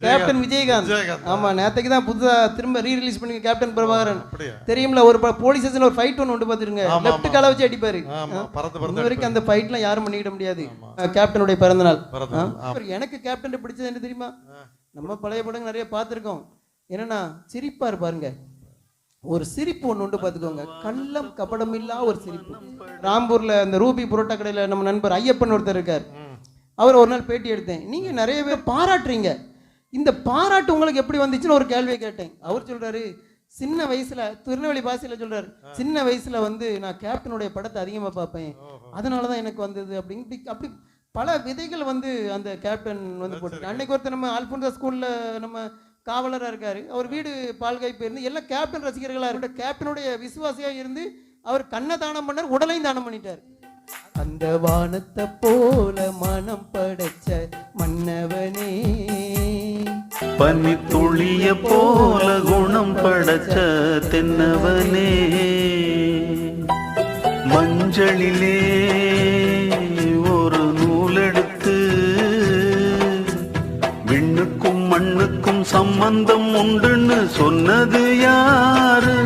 Captain Vijayakanth. ஆமா, நேத்தைக்கு தான் புதுசா திரும்ப ரீ-ரிலீஸ் பண்ணி கேப்டன் பிரபாகரன். தெரியும்ல, ஒரு போலீஸ் ஸ்டேஷன்ல ஒரு ஃபைட் ஒன்று உண்டு பாத்துருங்க. லெஃப்ட் கால வச்சு அடிப்பாரு. இது வரைக்கும் அந்த ஃபைட்லாம் யாரும் பண்ணிட முடியாது. கேப்டனுடைய பிறந்த நாள். எனக்கு கேப்டன் பிடிச்சது என்ன தெரியுமா? நம்ம பழைய படங்கள் நிறைய பார்த்துருக்கோம். என்னன்னா சிரிப்பாரு பாருங்க. ஒரு சிரிப்பு ஒன்று உண்டு பார்த்துக்கோங்க. கள்ளம் கபடம் இல்லா ஒரு சிரிப்பு. ராம்பூர்ல அந்த ரூபி புரோட்டா கடையில் நம்ம நண்பர் ஐயப்பன் ஒருத்தர் இருக்கார். அவர் ஒரு நாள் பேட்டி எடுத்தேன். நீங்க நிறைய பேர் பாராட்டுறீங்க, இந்த பாராட்டு உங்களுக்கு எப்படி வந்துச்சுன்னு ஒரு கேள்வியை கேட்டேன். அவர் சொல்றாரு, சின்ன வயசுல திருநெல்வேலி பாஷையில சொல்றாரு, சின்ன வயசுல வந்து நான் கேப்டனுடைய படத்தை அதிகமா பார்ப்பேன், அதனாலதான் எனக்கு வந்தது அப்படின்னு. அப்படி பல விதைகள் வந்து அந்த கேப்டன் வந்து போட்டு. அன்னைக்கு ஒருத்தர் நம்ம ஆல்போன்சா ஸ்கூல்ல நம்ம காவலராக இருக்காரு. அவர் வீடு பால்காய் போயிருந்து எல்லாம் கேப்டன் ரசிகர்களாக இருக்க. கேப்டனுடைய விசுவாசியாக இருந்து அவர் கண்ணை தானம் பண்ணார், உடலையும் தானம் பண்ணிட்டார். அந்த வானத்தை போல மனம் படைச்ச மன்னவனே, பனி துளிய போல குணம் படைச்ச தென்னவனே, மஞ்சளிலே ஒரு நூலெடுத்து விண்ணுக்கும் மண்ணுக்கும் சம்பந்தம் உண்டுன்னு சொன்னது யாரு?